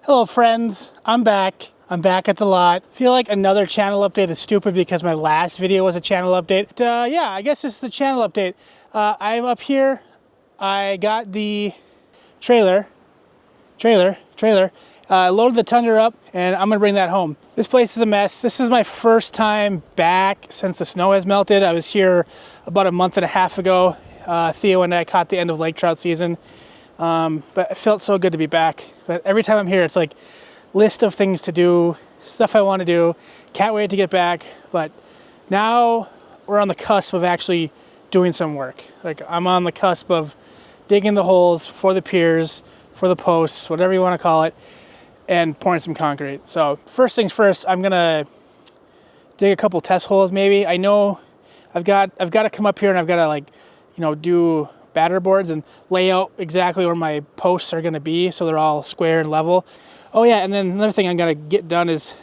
Hello friends, I'm back. I'm back at the lot. Feel like another channel update is stupid because my last video was a channel update. But, yeah, I guess this is the channel update. I'm up here. I got the trailer. Loaded the Tundra up and I'm gonna bring that home. This place is a mess. This is my first time back since the snow has melted. I was here about a month and a half ago. Theo and I caught the end of lake trout season. But it felt so good to be back. But every time I'm here, it's like list of things to do, stuff I want to do. Can't wait to get back. But now we're on the cusp of actually doing some work. Like I'm on the cusp of digging the holes for the piers, for the posts, whatever you want to call it, and pouring some concrete. So first things first, I'm gonna dig a couple test holes maybe. I know I've got to come up here and I've got to do batter boards and lay out exactly where my posts are going to be so they're all square and level. Oh yeah, and then another thing I'm going to get done is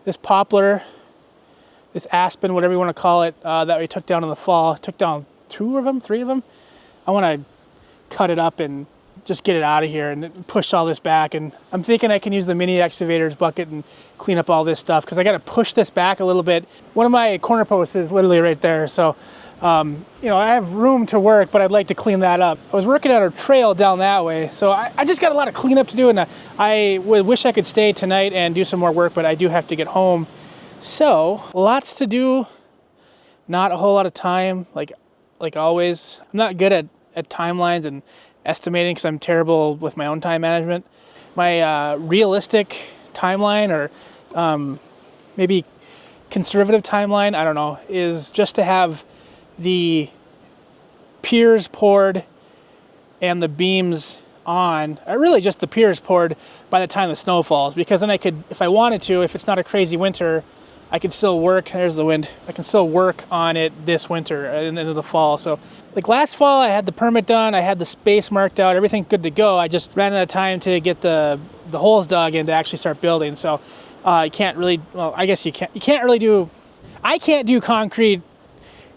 this poplar, this aspen, whatever you want to call it, that we took down in the fall. Took down three of them. I want to cut it up and just get it out of here and push all this back. And I'm thinking I can use the mini excavator's bucket and clean up all this stuff because I got to push this back a little bit. One of my corner posts is literally right there. So I have room to work, but I'd like to clean that up. I was working at a trail down that way, so I just got a lot of cleanup to do, and I wish I could stay tonight and do some more work, but I do have to get home. So, lots to do, not a whole lot of time, like always. I'm not good at timelines and estimating because I'm terrible with my own time management. My realistic timeline, or maybe conservative timeline, I don't know, is just to have the piers poured and the beams on, really just the piers poured by the time the snow falls, because then I could, if I wanted to, if it's not a crazy winter, I could still work, there's the wind, I can still work on it this winter and into the fall. So like last fall I had the permit done, I had the space marked out, everything good to go. I just ran out of time to get the holes dug in to actually start building. So I can't really, well, I guess you can't really do, I can't do concrete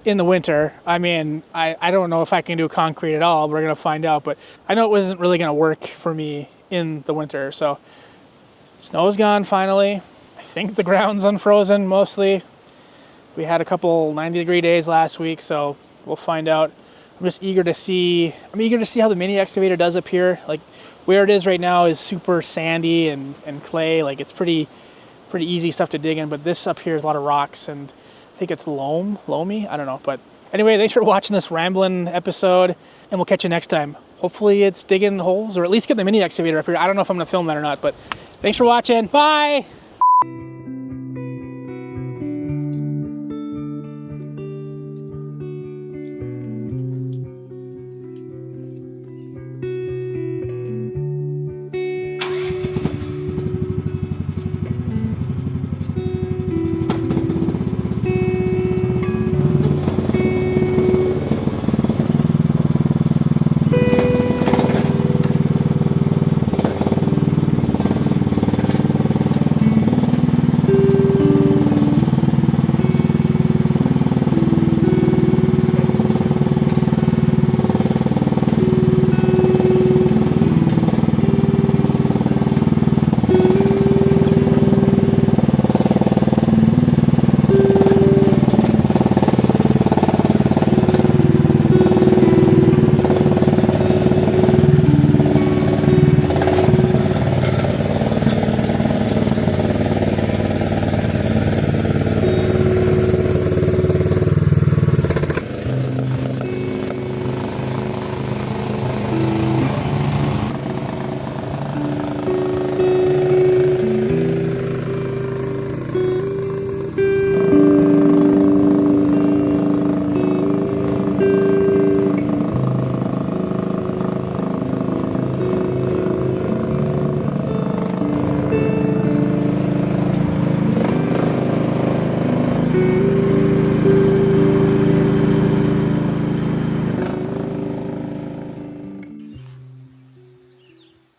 in the winter. I mean, I don't know if I can do concrete at all. We're going to find out, but I know it wasn't really going to work for me in the winter. So snow's gone finally. I think the ground's unfrozen mostly. We had a couple 90-degree days last week, so we'll find out. I'm eager to see how the mini excavator does up here. Like where it is right now is super sandy and clay. Like it's pretty easy stuff to dig in, but this up here is a lot of rocks, and I think it's loamy, I don't know. But anyway, thanks for watching this rambling episode, and we'll catch you next time. Hopefully it's digging holes, or at least get the mini excavator up here. I don't know if I'm gonna film that or not, but thanks for watching. Bye.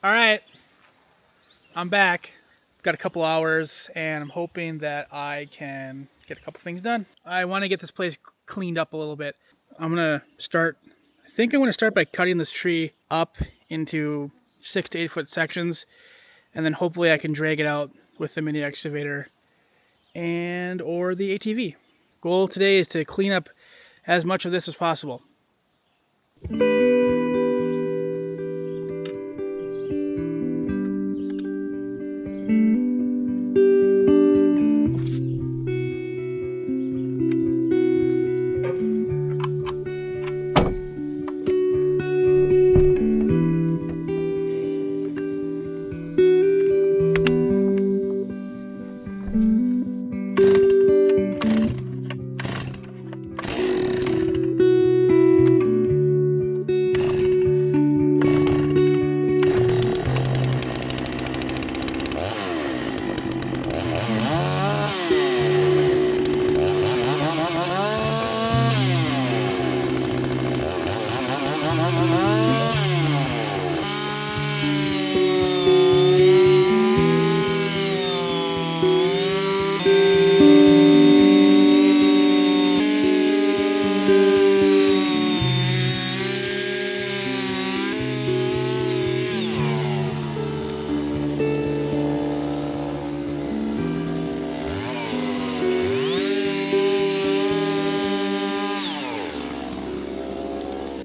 All right, I'm back. Got a couple hours and I'm hoping that I can get a couple things done. I want to get this place cleaned up a little bit. I think I'm gonna start by cutting this tree up into 6 to 8 foot sections, and then hopefully I can drag it out with the mini excavator and or the ATV. Goal today is to clean up as much of this as possible.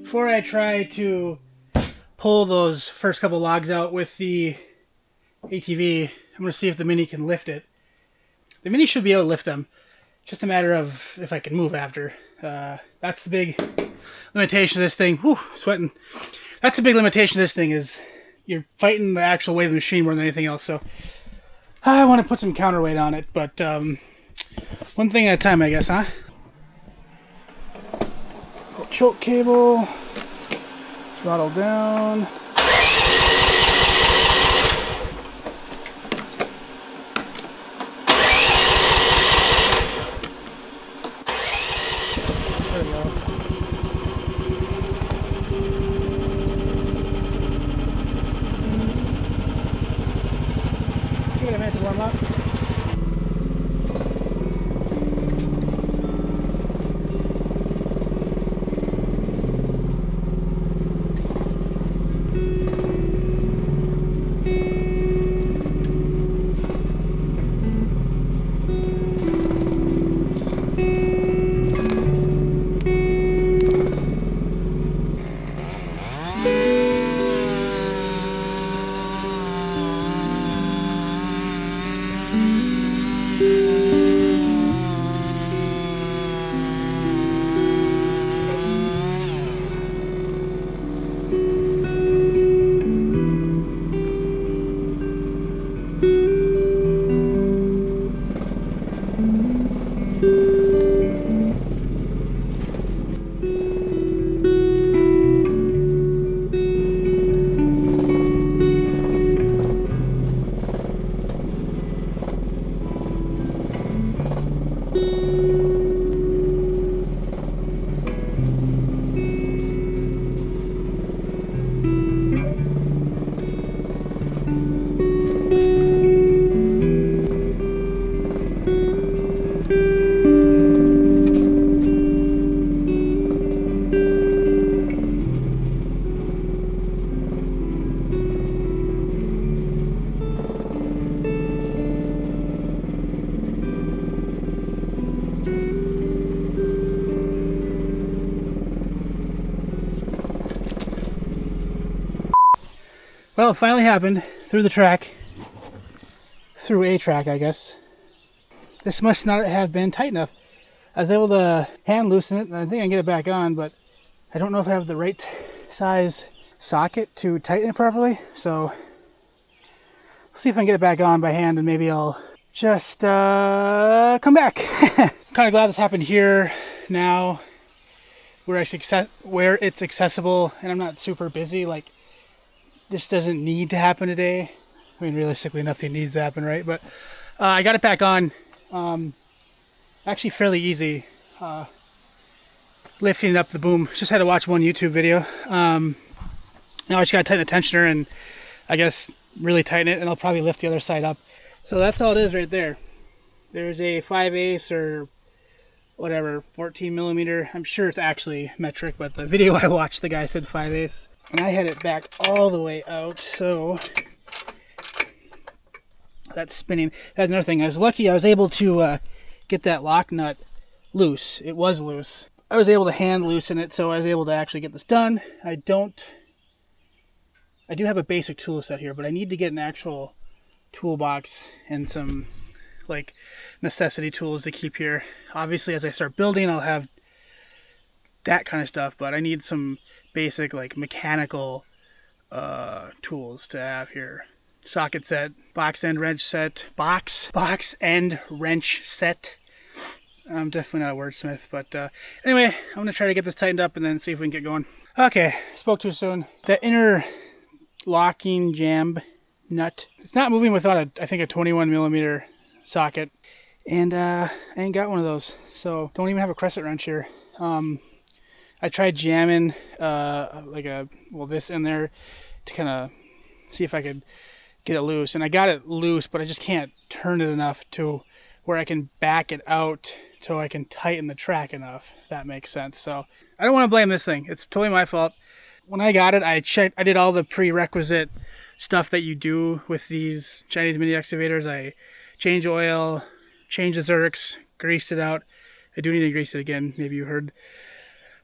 Before I try to pull those first couple logs out with the ATV, I'm going to see if the Mini can lift it. The Mini should be able to lift them. Just a matter of if I can move after. That's the big limitation of this thing. Whew, sweating. That's the big limitation of this thing, is you're fighting the actual weight of the machine more than anything else. So I want to put some counterweight on it, but one thing at a time, I guess, huh? Choke cable, throttle down. There we go. Give it a minute to warm up. Well, it finally happened. Through the track. Through a track, I guess. This must not have been tight enough. I was able to hand loosen it, and I think I can get it back on, but I don't know if I have the right size socket to tighten it properly, so let's see if I can get it back on by hand, and maybe I'll just come back. Kind of glad this happened here now, where it's accessible, and I'm not super busy. Like, this doesn't need to happen today. I mean, realistically, nothing needs to happen, right? But I got it back on. Actually fairly easy. Lifting up the boom. Just had to watch one YouTube video. Now I just gotta tighten the tensioner and I guess really tighten it, and I'll probably lift the other side up. So that's all it is right there. There's a 5/8 or whatever, 14 millimeter. I'm sure it's actually metric, but the video I watched, the guy said 5/8. and I had it backed all the way out, so that's spinning. That's another thing. I was lucky I was able to get that lock nut loose. It was loose. I was able to hand loosen it, so I was able to actually get this done. I do have a basic tool set here, but I need to get an actual toolbox and some like necessity tools to keep here. Obviously, as I start building, I'll have that kind of stuff, but I need some basic like mechanical tools to have here. Socket set, box end wrench set, box end wrench set. I'm definitely not a wordsmith, but anyway, I'm gonna try to get this tightened up and then see if we can get going. Okay, spoke too soon. The inner locking jamb nut, it's not moving without I think a 21 millimeter socket, and I ain't got one of those, so don't even have a crescent wrench here. I tried jamming this in there to kind of see if I could get it loose, and I got it loose, but I just can't turn it enough to where I can back it out so I can tighten the track enough, if that makes sense. So I don't want to blame this thing. It's totally my fault. When I got it, I did all the prerequisite stuff that you do with these Chinese mini excavators. I changed oil, changed the zerks, greased it out. I do need to grease it again, maybe you heard.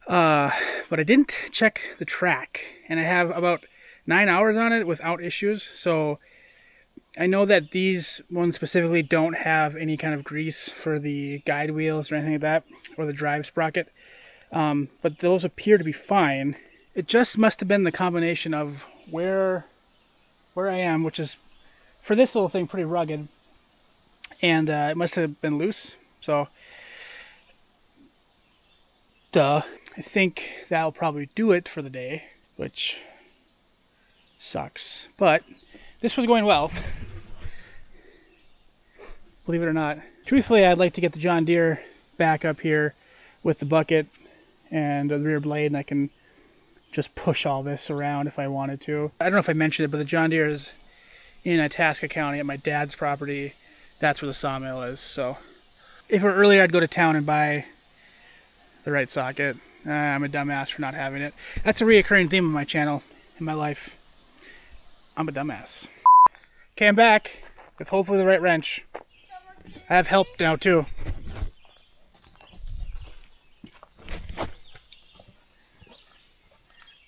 But I didn't check the track, and I have about 9 hours on it without issues. So I know that these ones specifically don't have any kind of grease for the guide wheels or anything like that, or the drive sprocket. But those appear to be fine. It just must have been the combination of where I am, which is, for this little thing, pretty rugged. And it must have been loose. So, duh. I think that'll probably do it for the day, which sucks. But this was going well. Believe it or not. Truthfully, I'd like to get the John Deere back up here with the bucket and the rear blade, and I can just push all this around if I wanted to. I don't know if I mentioned it, but the John Deere is in Itasca County at my dad's property. That's where the sawmill is. So if it were earlier, I'd go to town and buy the right socket. I'm a dumbass for not having it. That's a reoccurring theme of my channel, in my life. I'm a dumbass. Okay, I'm back with hopefully the right wrench. I have help now too.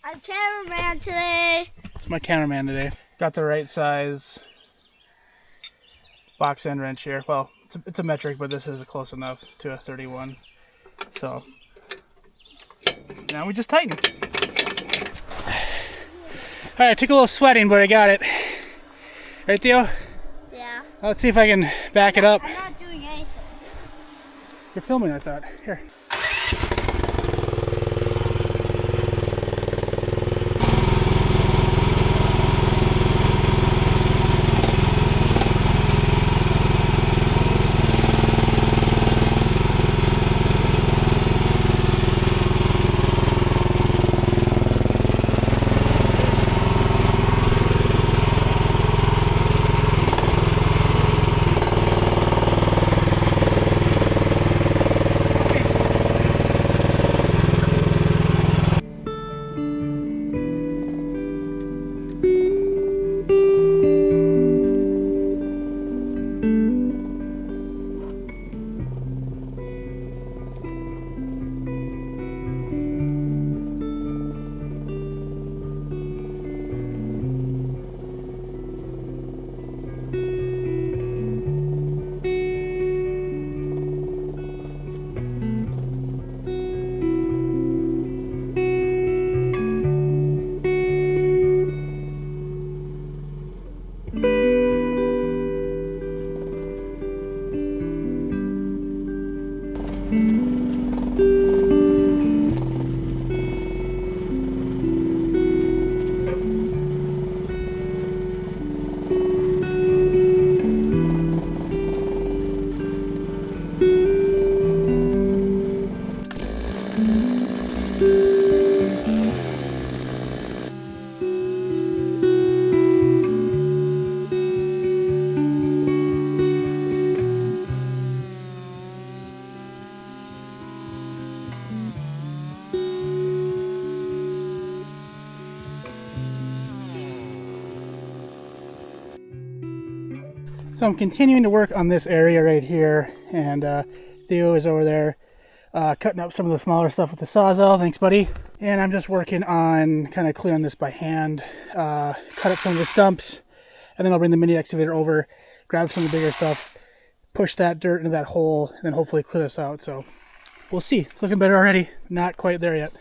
I'm cameraman today. It's my cameraman today. Got the right size box end wrench here. Well, it's a metric, but this is close enough to a 31. So now we just tighten. All right, it took a little sweating, but I got it. Right, Theo? Yeah. Let's see if I can back it up. I'm not doing anything. You're filming, I thought. Here. So I'm continuing to work on this area right here, and Theo is over there cutting up some of the smaller stuff with the Sawzall. Thanks, buddy. And I'm just working on kind of clearing this by hand, cut up some of the stumps, and then I'll bring the mini excavator over, grab some of the bigger stuff, push that dirt into that hole, and then hopefully clear this out. So we'll see. It's looking better already. Not quite there yet.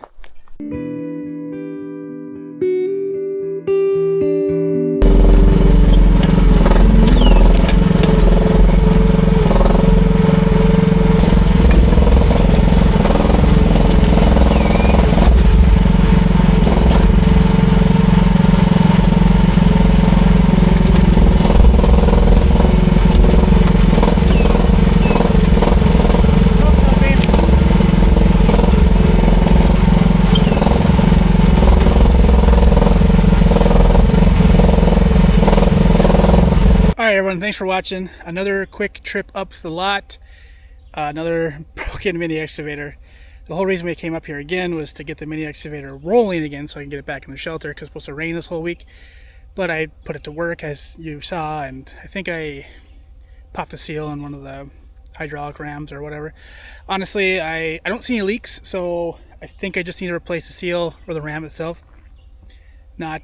Alright everyone, thanks for watching. Another quick trip up the lot. Another broken mini excavator. The whole reason we came up here again was to get the mini excavator rolling again so I can get it back in the shelter because it's supposed to rain this whole week. But I put it to work as you saw, and I think I popped a seal on one of the hydraulic rams or whatever. Honestly, I don't see any leaks, so I think I just need to replace the seal or the ram itself. I'm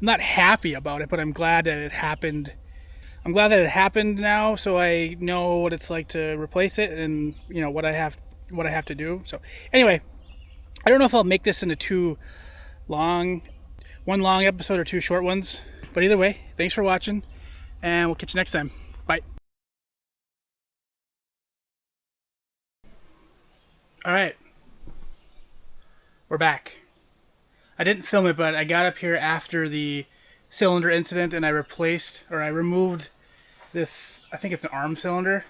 not happy about it, but I'm glad that it happened. I'm glad that it happened now, so I know what it's like to replace it, and you know what I have to do. So anyway, I don't know if I'll make this into one long episode or two short ones, but either way, thanks for watching, and we'll catch you next time. Bye. All right, we're back. I didn't film it, but I got up here after the cylinder incident and I removed this, I think it's an arm cylinder.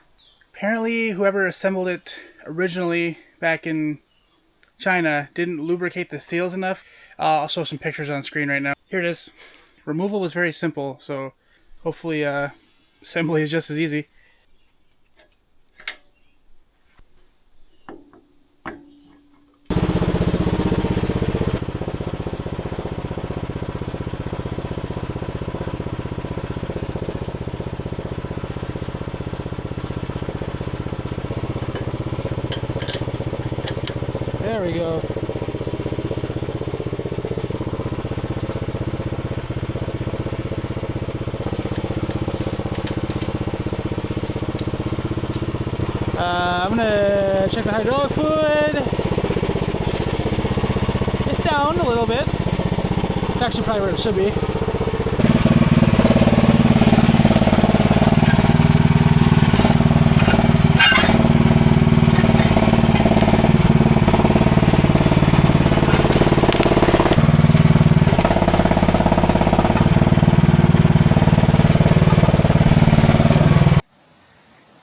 Apparently whoever assembled it originally back in China didn't lubricate the seals enough. I'll show some pictures on screen right now. Here it is. Removal was very simple, so hopefully assembly is just as easy. There we go. I'm gonna check the hydraulic fluid. It's down a little bit. It's actually probably where it should be.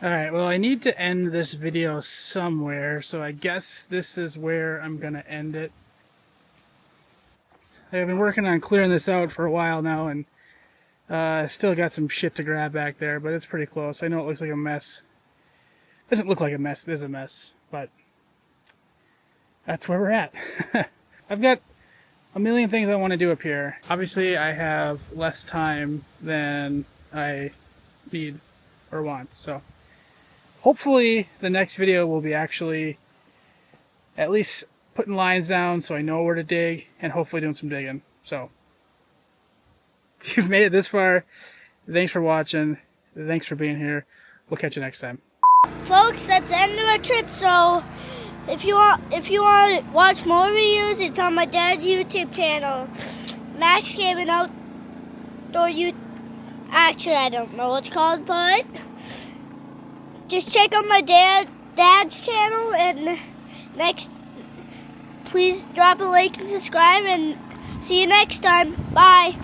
Alright, well I need to end this video somewhere, so I guess this is where I'm gonna end it. I've been working on clearing this out for a while now, and still got some shit to grab back there, but it's pretty close. I know it looks like a mess. It doesn't look like a mess, it is a mess, but that's where we're at. I've got a million things I want to do up here. Obviously I have less time than I need or want, so hopefully the next video will be actually at least putting lines down so I know where to dig, and hopefully doing some digging. So if you've made it this far, thanks for watching, thanks for being here. We'll catch you next time. Folks, that's the end of our trip. So if you want to watch more videos, it's on my dad's YouTube channel, Max Caven Outdoor Actually, I don't know what it's called, but just check out my dad's channel, and please drop a like and subscribe, and see you next time. Bye.